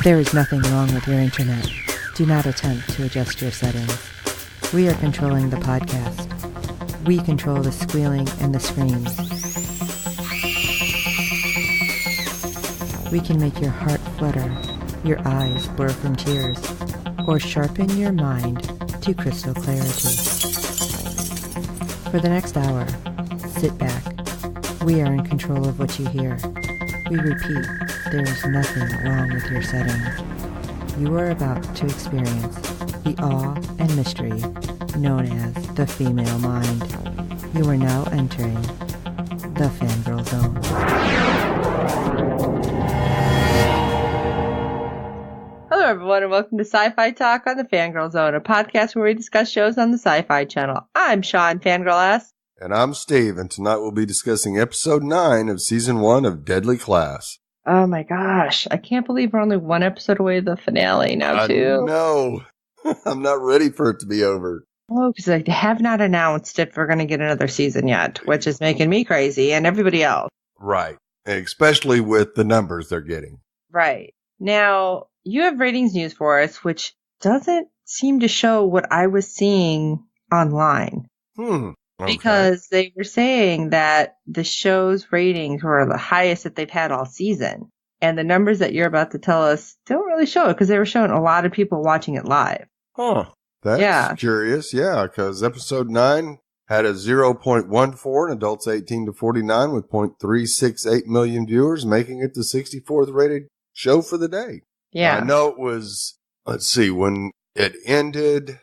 There is nothing wrong with your internet. Do not attempt to adjust your settings. We are controlling the podcast. We control the squealing and the screams. We can make your heart flutter, your eyes blur from tears, or sharpen your mind to crystal clarity. For the next hour, sit back. We are in control of what you hear. We repeat, there is nothing wrong with your settings. You are about to experience the awe and mystery known as the female mind. You are now entering the Fangirl Zone. Hello everyone and welcome to SyFy Talk on the Fangirl Zone, a podcast where we discuss shows on the SyFy channel. I'm Sean, Fangirl S. And I'm Steve, and tonight we'll be discussing episode 9 of season 1 of Deadly Class. Oh my gosh, I can't believe we're only one episode away from the finale now, too. No, I'm not ready for it to be over. Oh, because they have not announced if we're going to get another season yet, which is making me crazy and everybody else. Right, especially with the numbers they're getting. Right. Now, you have ratings news for us, which doesn't seem to show what I was seeing online. Okay. Because they were saying that the show's ratings were the highest that they've had all season. And the numbers that you're about to tell us don't really show it because they were showing a lot of people watching it live. Huh. That's curious. Yeah, because episode 9 had a 0.14 in adults 18 to 49 with 0.368 million viewers, making it the 64th rated show for the day. Yeah. I know it was, let's see, when it ended,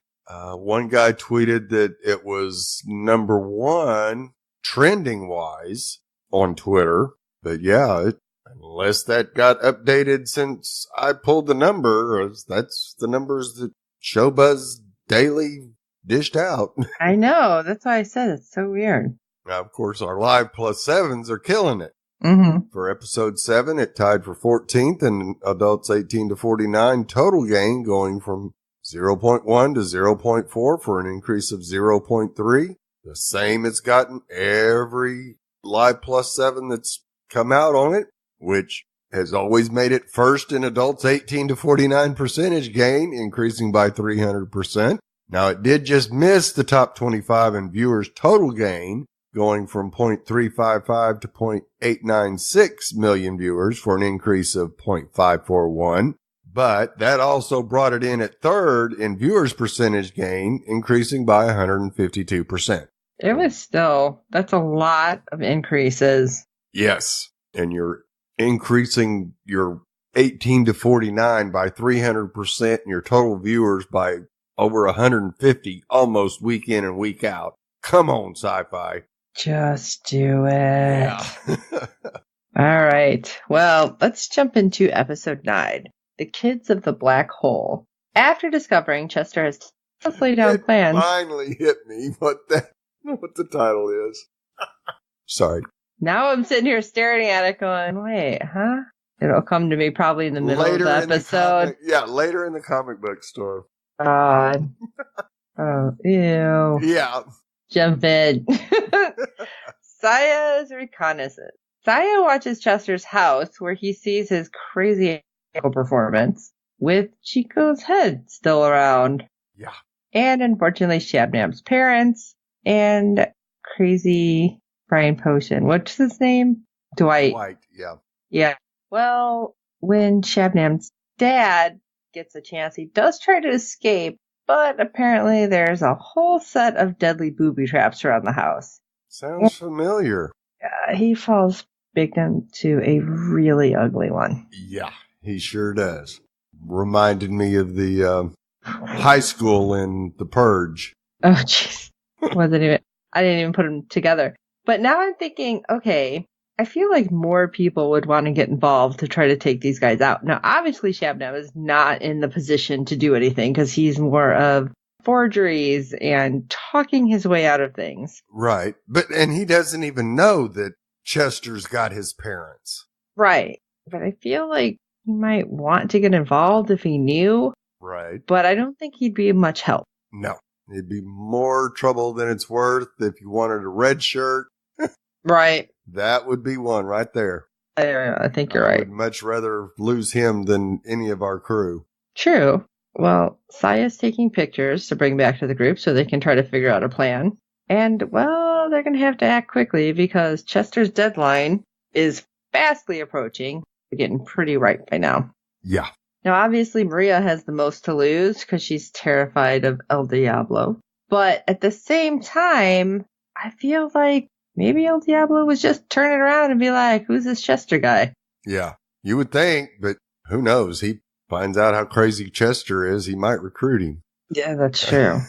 one guy tweeted that it was number 1 trending wise on Twitter. But yeah, unless that got updated since I pulled the number, that's the numbers that Showbuzz Daily dished out. I know. That's why I said it's so weird. Now, of course, our live plus 7s are killing it. Mm-hmm. For episode 7, it tied for 14th and adults 18 to 49 total gain going from 0.1 to 0.4 for an increase of 0.3. The same it's gotten every live plus 7 that's come out on it, which has always made it first in adults 18 to 49 percentage gain, increasing by 300%. Now, it did just miss the top 25 in viewers total gain, going from 0.355 to 0.896 million viewers for an increase of 0.541. But that also brought it in at third in viewers percentage gain, increasing by 152%. It was still, that's a lot of increases. Yes. And you're increasing your 18 to 49 by 300% and your total viewers by over 150 almost week in and week out. Come on, SyFy. Just do it. Yeah. All right. Well, let's jump into episode 9. The Kids of the Black Hole. After discovering Chester has laid down plans. It finally hit me what the title is. Sorry. Now I'm sitting here staring at it going, wait, huh? It'll come to me probably in the middle of the episode. Later in the comic book store. God. Oh, ew. Yeah. Jump in. Saya's reconnaissance. Saya watches Chester's house where he sees his crazy performance with Chico's head still around. Yeah. And unfortunately Shabnam's parents and crazy Brian Potion. What's his name? Dwight. Yeah. Yeah. Well, when Shabnam's dad gets a chance, he does try to escape, but apparently there's a whole set of deadly booby traps around the house. Sounds familiar. He falls victim to a really ugly one. Yeah, he sure does. Reminded me of the high school in The Purge. Oh, jeez. I didn't even put them together. But now I'm thinking, okay, I feel like more people would want to get involved to try to take these guys out. Now, obviously, Shabnam is not in the position to do anything because he's more of forgeries and talking his way out of things. Right. And he doesn't even know that Chester's got his parents. Right. But I feel like he might want to get involved if he knew. Right. But I don't think he'd be much help. No. It'd be more trouble than it's worth if you wanted a red shirt. Right. That would be one right there. I think you're I right. would much rather lose him than any of our crew. True. Well, Saya's taking pictures to bring back to the group so they can try to figure out a plan. And, well, they're going to have to act quickly because Chester's deadline is fastly approaching. They're getting pretty ripe by now. Yeah. Now, obviously, Maria has the most to lose because she's terrified of El Diablo. But at the same time, I feel like maybe El Diablo was just turning around and be like, who's this Chester guy? Yeah. You would think, but who knows? He finds out how crazy Chester is. He might recruit him. Yeah, that's true.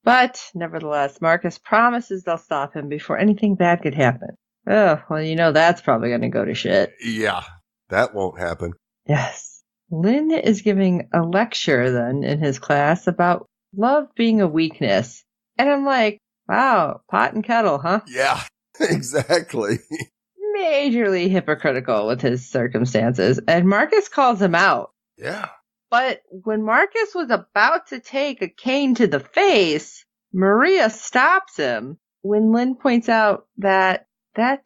But nevertheless, Marcus promises they'll stop him before anything bad could happen. Oh, well, that's probably going to go to shit. Yeah, that won't happen. Yes. Lynn is giving a lecture then in his class about love being a weakness. And I'm like, wow, pot and kettle, huh? Yeah, exactly. Majorly hypocritical with his circumstances. And Marcus calls him out. Yeah. But when Marcus was about to take a cane to the face, Maria stops him when Lynn points out that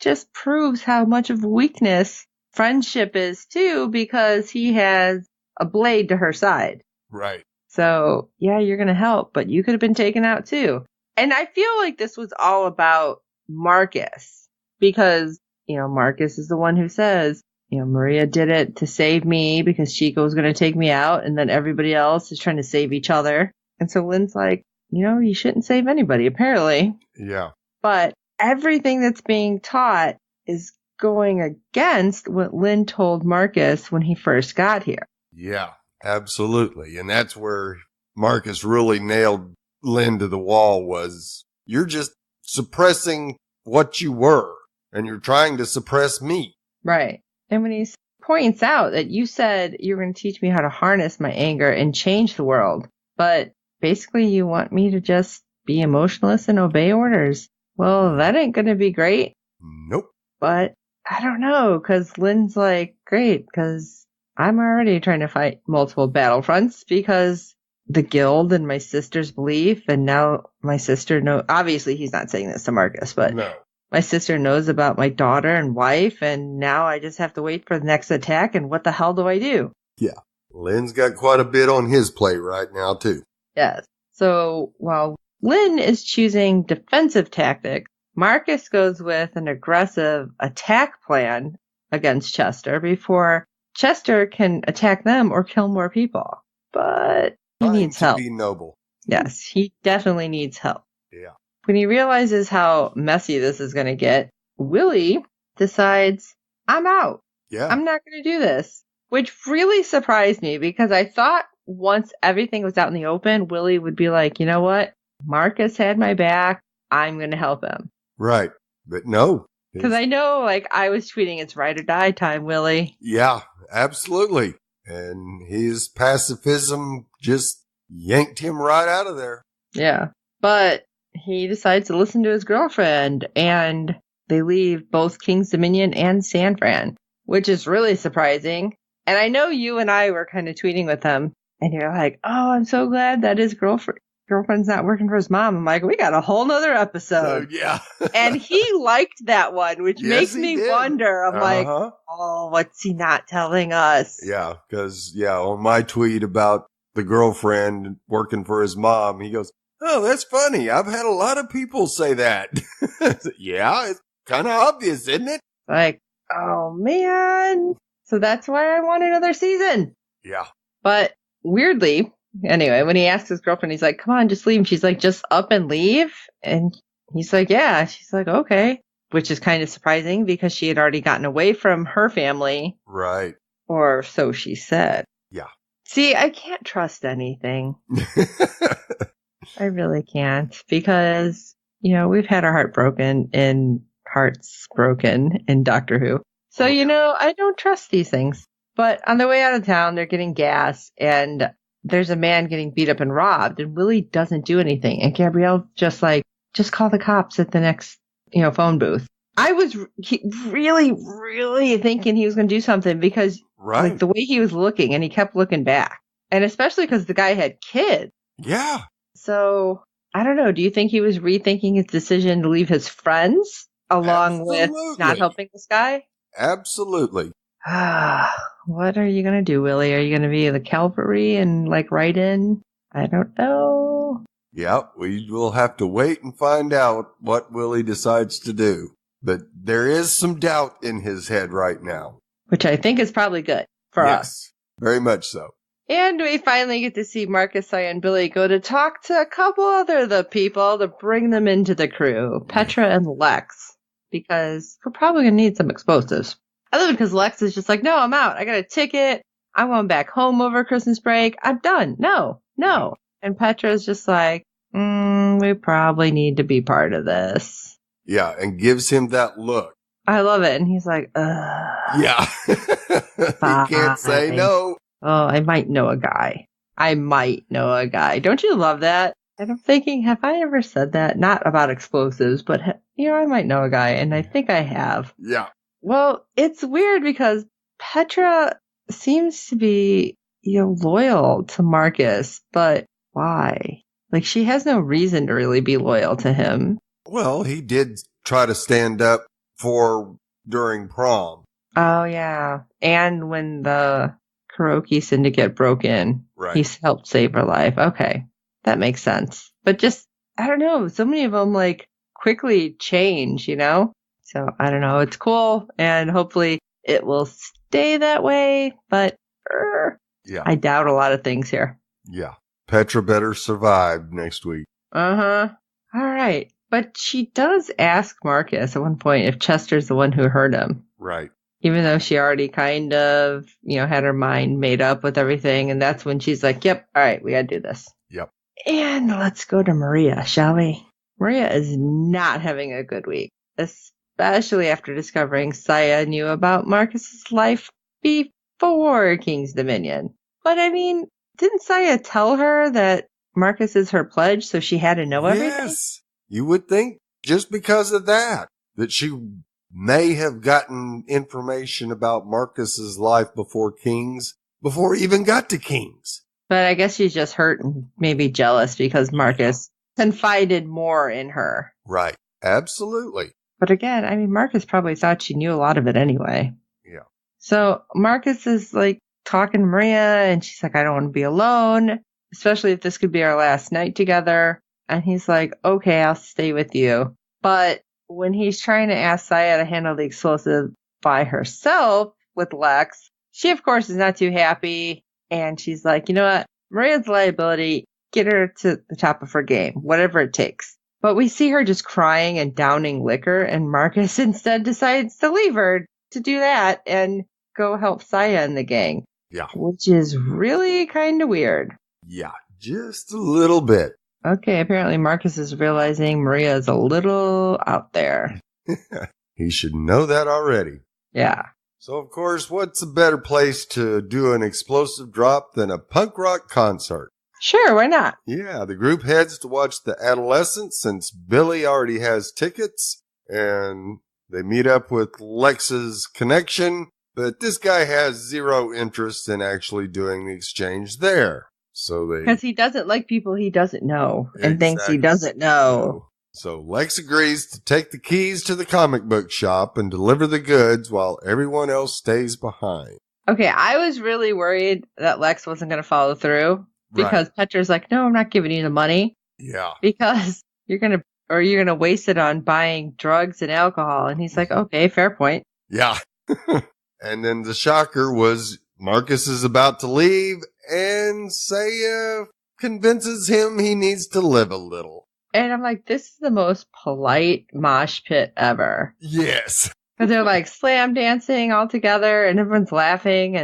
just proves how much of a weakness friendship is too, because he has a blade to her side. Right. So, yeah, you're going to help, but you could have been taken out too. And I feel like this was all about Marcus because, Marcus is the one who says, Maria did it to save me because Chico was going to take me out, and then everybody else is trying to save each other. And so Lynn's like, you shouldn't save anybody, apparently. Yeah. But everything that's being taught is going against what Lynn told Marcus when he first got here. Yeah, absolutely. And that's where Marcus really nailed Lynn to the wall was, you're just suppressing what you were, and you're trying to suppress me. Right. And when he points out that you said you were going to teach me how to harness my anger and change the world, but basically you want me to just be emotionless and obey orders. Well, that ain't going to be great. Nope. But I don't know, because Lynn's like, great, because I'm already trying to fight multiple battlefronts because the guild and my sister's belief, and now my sister knows, obviously he's not saying this to Marcus, but no. My sister knows about my daughter and wife, and now I just have to wait for the next attack, and what the hell do I do? Yeah. Lynn's got quite a bit on his plate right now, too. Yes. So while Lynn is choosing defensive tactics, Marcus goes with an aggressive attack plan against Chester before Chester can attack them or kill more people. But he needs help. To be noble. Yes, he definitely needs help. Yeah. When he realizes how messy this is going to get, Willie decides, I'm out. Yeah. I'm not going to do this. Which really surprised me because I thought once everything was out in the open, Willie would be like, you know what? Marcus had my back. I'm going to help him. Right. But no. Because I know, I was tweeting, it's ride or die time, Willie. Yeah, absolutely. And his pacifism just yanked him right out of there. Yeah. But he decides to listen to his girlfriend, and they leave both King's Dominion and San Fran, which is really surprising. And I know you and I were kind of tweeting with him, and you're like, oh, I'm so glad that his girlfriend's not working for his mom. I'm like, we got a whole nother episode. Yeah. And he liked that one, which makes me wonder. I'm like, oh, what's he not telling us? Yeah, because, on my tweet about the girlfriend working for his mom, he goes, oh, that's funny. I've had a lot of people say that. Yeah, it's kind of obvious, isn't it? Like, oh, man. So that's why I want another season. Yeah. But weirdly, anyway, when he asks his girlfriend, he's like, come on, just leave. And she's like, just up and leave? And he's like, yeah. She's like, okay. Which is kind of surprising because she had already gotten away from her family. Right. Or so she said. Yeah. See, I can't trust anything. I really can't because, we've had our hearts broken in Doctor Who. So, I don't trust these things. But on the way out of town, they're getting gas and there's a man getting beat up and robbed and Willie doesn't do anything. And Gabrielle just call the cops at the next, phone booth. I was really, really thinking he was going to do something because the way he was looking and he kept looking back. And especially because the guy had kids. Yeah. So, I don't know. Do you think he was rethinking his decision to leave his friends along with not helping this guy? Absolutely. What are you going to do, Willie? Are you going to be the cavalry and write in? I don't know. Yeah, we will have to wait and find out what Willie decides to do. But there is some doubt in his head right now. Which I think is probably good for us. Yes, very much so. And we finally get to see Marcus, Saya, and Billy go to talk to a couple other the people to bring them into the crew, Petra and Lex, because we're probably going to need some explosives. Other because Lex is just like, no, I'm out. I got a ticket. I'm going back home over Christmas break. I'm done. No. And Petra's just like, we probably need to be part of this. Yeah, and gives him that look. I love it. And he's like, ugh. Yeah. He can't say no. Oh, I might know a guy. Don't you love that? And I'm thinking, have I ever said that? Not about explosives, but, I might know a guy. And I think I have. Yeah. Well, it's weird because Petra seems to be, loyal to Marcus, but why? She has no reason to really be loyal to him. Well, he did try to stand up for during prom. Oh, yeah. And when the karaoke syndicate broke in, right. He helped save her life. Okay. That makes sense. But just, I don't know. So many of them quickly change, So I don't know. It's cool. And hopefully it will stay that way. But yeah, I doubt a lot of things here. Yeah. Petra better survive next week. Uh-huh. All right. But she does ask Marcus at one point if Chester's the one who hurt him. Right. Even though she already kind of, had her mind made up with everything. And that's when she's like, yep, all right, we got to do this. Yep. And let's go to Maria, shall we? Maria is not having a good week, especially after discovering Saya knew about Marcus's life before King's Dominion. But didn't Saya tell her that Marcus is her pledge, so she had to know everything? Yes. You would think just because of that she may have gotten information about Marcus's life before he even got to King's. But I guess she's just hurt and maybe jealous because Marcus confided more in her. Right. Absolutely. But again, Marcus probably thought she knew a lot of it anyway. Yeah. So Marcus is talking to Maria and she's like, I don't want to be alone, especially if this could be our last night together. And he's like, okay, I'll stay with you. But when he's trying to ask Saya to handle the explosive by herself with Lex, she, of course, is not too happy. And she's like, you know what? Maria's a liability. Get her to the top of her game, whatever it takes. But we see her just crying and downing liquor. And Marcus instead decides to leave her to do that and go help Saya and the gang. Yeah. Which is really kind of weird. Yeah, just a little bit. Okay, apparently Marcus is realizing Maria is a little out there. He should know that already. Yeah. So, of course, what's a better place to do an explosive drop than a punk rock concert? Sure, why not? Yeah, the group heads to watch the Adolescents since Billy already has tickets, and they meet up with Lex's connection, but this guy has zero interest in actually doing the exchange there. Because he doesn't like people he doesn't know and thinks he doesn't know. So Lex agrees to take the keys to the comic book shop and deliver the goods while everyone else stays behind. Okay, I was really worried that Lex wasn't going to follow through because Petra's like, no, I'm not giving you the money. Yeah. Because you're going to waste it on buying drugs and alcohol. And he's like, okay, fair point. Yeah. And then the shocker was Marcus is about to leave and Saya convinces him he needs to live a little. And I'm like, this is the most polite mosh pit ever. Yes. Because they're slam dancing all together and everyone's laughing.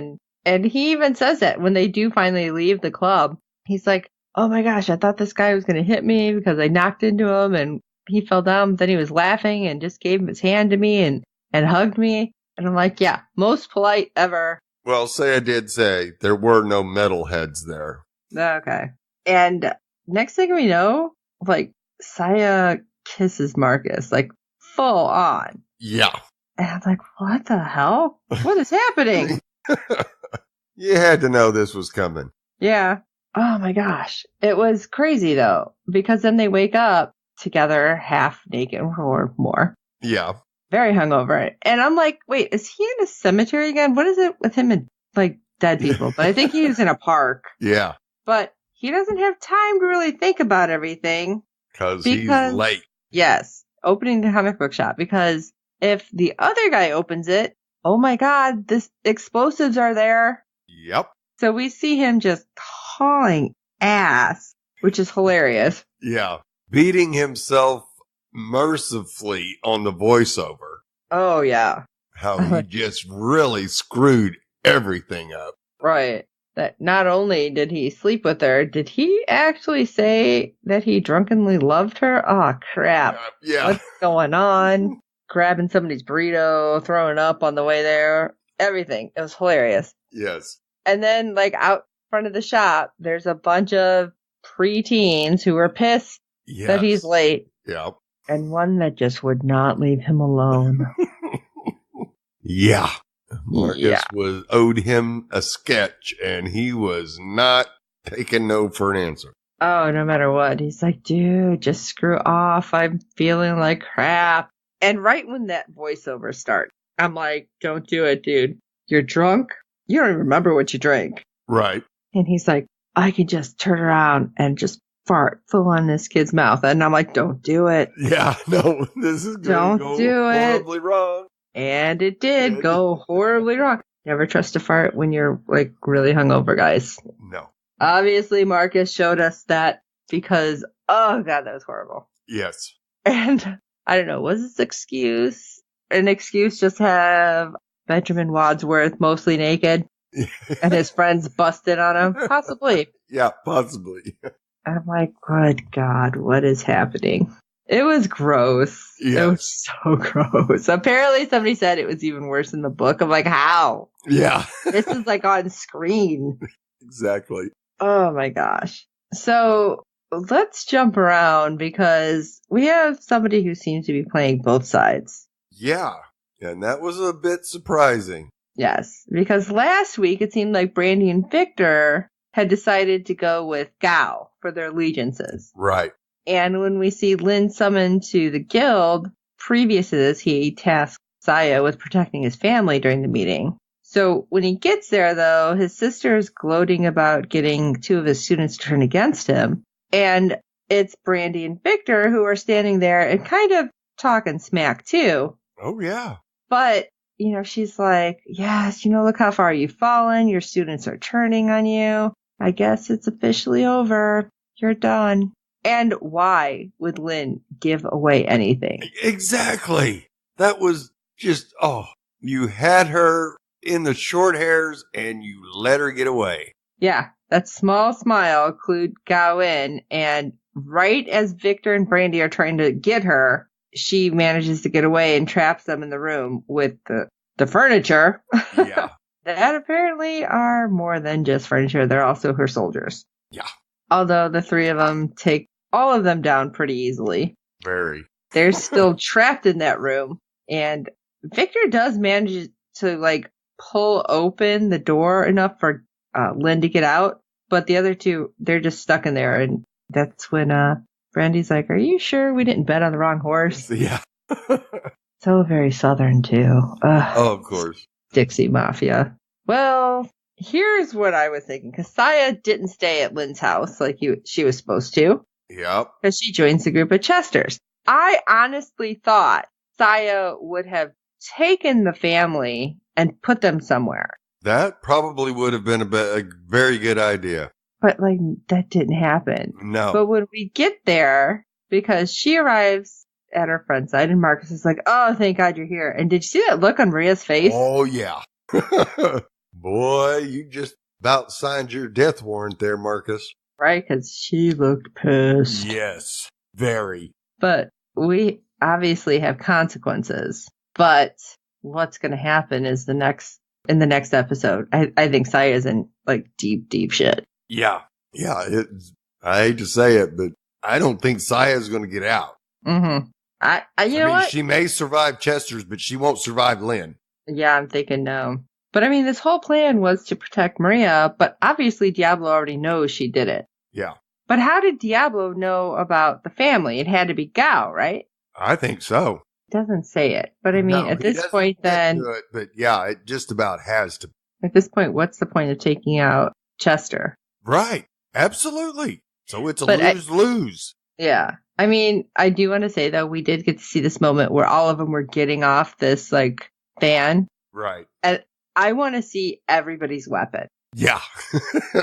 And he even says that when they do finally leave the club. He's like, oh my gosh, I thought this guy was going to hit me because I knocked into him and he fell down. Then he was laughing and just gave his hand to me and hugged me. And I'm like, yeah, most polite ever. Well, Saya did say there were no metalheads there. Okay. And next thing we know, Saya kisses Marcus, full on. Yeah. And I'm like, what the hell? What is happening? You had to know this was coming. Yeah. Oh my gosh. It was crazy though, because then they wake up together half naked or more. Yeah. very hungover. And I'm like, wait, is he in a cemetery again? What is it with him and like dead people? But I think he's in a park. Yeah. But he doesn't have time to really think about everything. Because he's late. Yes. Opening the comic book shop. Because if the other guy opens it, oh my God, this explosives are there. Yep. So we see him just hauling ass, which is hilarious. Yeah. Beating himself mercifully on the voiceover. Oh, yeah. How he just really screwed everything up. Right. That not only did he sleep with her, did he actually say that he drunkenly loved her? Oh, crap. Yeah. What's going on? Grabbing somebody's burrito, throwing up on the way there. Everything. It was hilarious. Yes. And then, like, out front of the shop, there's a bunch of preteens who are pissed that he's late. Yep. And one that just would not leave him alone. Yeah. Marcus owed him a sketch, and he was not taking no for an answer. Oh, no matter what. He's like, dude, just screw off. I'm feeling like crap. And right when that voiceover starts, I'm like, don't do it, dude. You're drunk. You don't even remember what you drank. Right. And he's like, I could just turn around and just fart full on this kid's mouth. And I'm like, don't do it. Yeah, no, this is going to go horribly wrong. And it did go horribly wrong. Never trust a fart when you're like really hungover, guys. No. Obviously, Marcus showed us that because, oh God, that was horrible. Yes. And I don't know, was this an excuse just have Benjamin Wadsworth mostly naked and his friends busted on him? Possibly. Yeah, possibly. I'm like, good God, what is happening? It was gross. Yes. It was so gross. Apparently somebody said it was even worse in the book. I'm like, how? Yeah. This is like on screen. Exactly. Oh my gosh. So let's jump around because we have somebody who seems to be playing both sides. Yeah. And that was a bit surprising. Yes. Because last week it seemed like Brandy and Victor had decided to go with Gao for their allegiances. Right. And when we see Lin summoned to the guild, previous to this, he tasked Saya with protecting his family during the meeting. So when he gets there, though, his sister is gloating about getting two of his students to turn against him. And it's Brandy and Victor who are standing there and kind of talking smack, too. Oh, yeah. But, you know, she's like, yes, you know, look how far you've fallen. Your students are turning on you. I guess it's officially over. You're done. And why would Lin give away anything? Exactly. That was just, you had her in the short hairs and you let her get away. Yeah, that small smile clued Gao in, and right as Victor and Brandy are trying to get her, she manages to get away and traps them in the room with the furniture. Yeah. That apparently are more than just furniture. They're also her soldiers. Yeah. Although the three of them take all of them down pretty easily. Very. They're still trapped in that room. And Victor does manage to, like, pull open the door enough for Lin to get out. But the other two, they're just stuck in there. And that's when Brandy's like, are you sure we didn't bet on the wrong horse? Yeah. So very Southern, too. Oh, of course. Dixie Mafia. Well, here's what I was thinking. Because Saya didn't stay at Lin's house like she was supposed to. Yep. Because she joins the group at Chester's. I honestly thought Saya would have taken the family and put them somewhere. That probably would have been a very good idea. But, like, that didn't happen. No. But when we get there, because she arrives at her friend's side, and Marcus is like, oh, thank God you're here. And did you see that look on Maria's face? Oh, yeah. Boy, you just about signed your death warrant there, Marcus. Right? Because she looked pissed. Yes. Very. But we obviously have consequences. But what's going to happen is in the next episode. I think Saya's in, like, deep, deep shit. Yeah. Yeah. I hate to say it, but I don't think Saya's going to get out. Mm-hmm. I mean, what? She may survive Chester's, but she won't survive Lin. Yeah, I'm thinking no. But I mean, this whole plan was to protect Maria, but obviously Diablo already knows she did it. Yeah. But how did Diablo know about the family? It had to be Gao, right? I think so. Doesn't say it. But I mean, No, at he this doesn't point, get then, to it, but yeah, it just about has to. at this point, what's the point of taking out Chester? Right. Absolutely. So it's a But lose-lose. Yeah. I mean, I do want to say, though, we did get to see this moment where all of them were getting off this, like, fan. Right. And I want to see everybody's weapon. Yeah.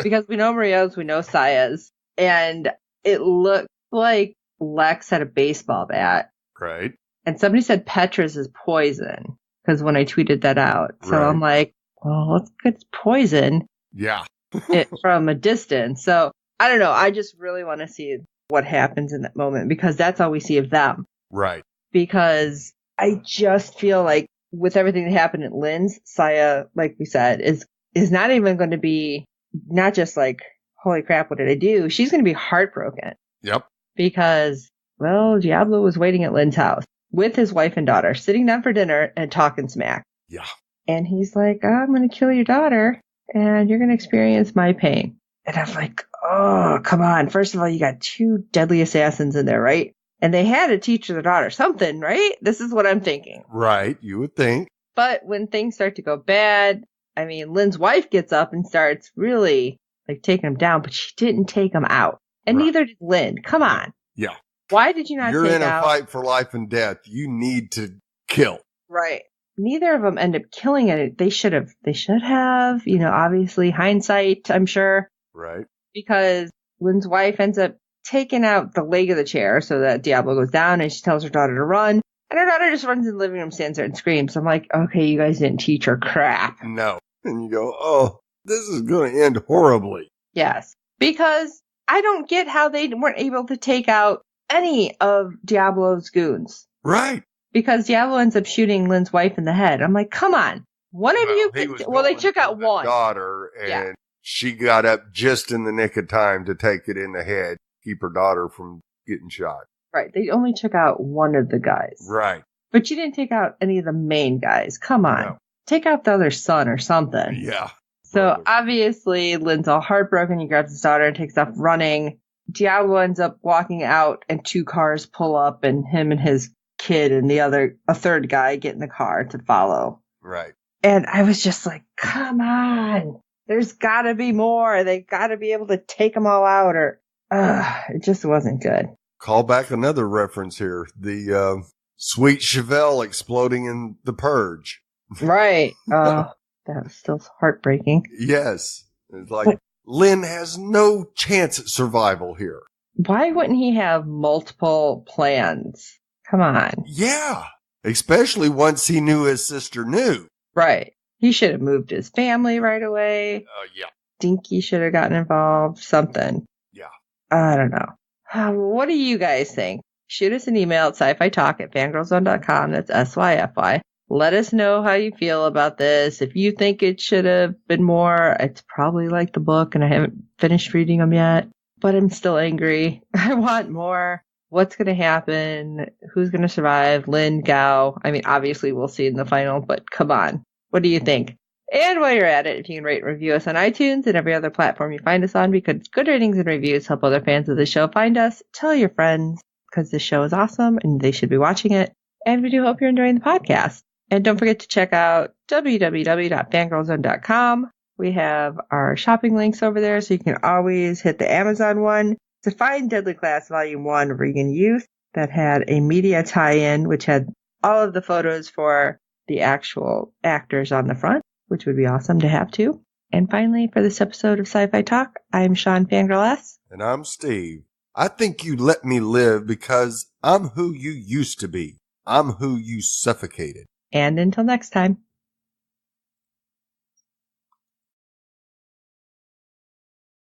Because we know Maria's, we know Saya's. And it looked like Lex had a baseball bat. Right. And somebody said Petra's is poison. Because when I tweeted that out. So Right. I'm like, well, let's get poison Yeah. it from a distance. So I don't know. I just really want to see what happens in that moment because that's all we see of them. Right. Because I just feel like with everything that happened at Lynn's, Saya, like we said, is not even going to be not just like, holy crap, what did I do? She's going to be heartbroken. Yep. Because, well, Diablo was waiting at Lynn's house with his wife and daughter, sitting down for dinner and talking smack. Yeah. And he's like, oh, I'm going to kill your daughter and you're going to experience my pain. And I'm like, oh, come on. First of all, you got 2 deadly assassins in there, right? And they had to teach their daughter something, right? This is what I'm thinking. Right. You would think. But when things start to go bad, I mean, Lynn's wife gets up and starts really like taking him down, but she didn't take him out. And Right. neither did Lynn. Come on. Yeah. Why did you not You're take in a out? fight for life and death. You need to kill. Right. Neither of them end up killing it. They should have, you know, obviously hindsight, I'm sure. Right. Because Lynn's wife ends up taking out the leg of the chair so that Diablo goes down and she tells her daughter to run. And her daughter just runs in the living room, stands there and screams. I'm like, okay, you guys didn't teach her crap. No. And you go, oh, this is going to end horribly. Yes. Because I don't get how they weren't able to take out any of Diablo's goons. Right. Because Diablo ends up shooting Lynn's wife in the head. I'm like, come on. One of you he could, was well, they going took for out the one. daughter, and Yeah. she got up just in the nick of time to take it in the head, keep her daughter from getting shot. Right. They only took out one of the guys. Right. But you didn't take out any of the main guys. Come on. No. Take out the other son or something. Yeah. So Brother. obviously, Lynn's all heartbroken. He grabs his daughter and takes off running. Diablo ends up walking out, and 2 cars pull up, and him and his kid and a third guy get in the car to follow. Right. And I was just like, come on. There's got to be more. They got to be able to take them all out, or it just wasn't good. Call back another reference here. The sweet Chevelle exploding in The Purge. Right. That was still heartbreaking. Yes. It's like Lynn has no chance at survival here. Why wouldn't he have multiple plans? Come on. Yeah. Especially once he knew his sister knew. Right. He should have moved his family right away. Yeah. Dinky should have gotten involved. Something. Yeah. I don't know. What do you guys think? Shoot us an email at syfytalk@fangirlzone.com. That's SYFY. Let us know how you feel about this. If you think it should have been more, it's probably like the book, and I haven't finished reading them yet. But I'm still angry. I want more. What's going to happen? Who's going to survive? Lynn, Gao. I mean, obviously we'll see in the final, but come on. What do you think? And while you're at it, if you can rate and review us on iTunes and every other platform you find us on, because good ratings and reviews help other fans of the show find us. Tell your friends, because this show is awesome and they should be watching it. And we do hope you're enjoying the podcast. And don't forget to check out www.fangirlzone.com. We have our shopping links over there, so you can always hit the Amazon one to find Deadly Class Volume 1 Regan Youth that had a media tie-in, which had all of the photos for the actual actors on the front, which would be awesome to have too. And finally, for this episode of Sci-Fi Talk, I'm Sean Fangirl S. And I'm Steve. I think you let me live because I'm who you used to be. I'm who you suffocated. And until next time.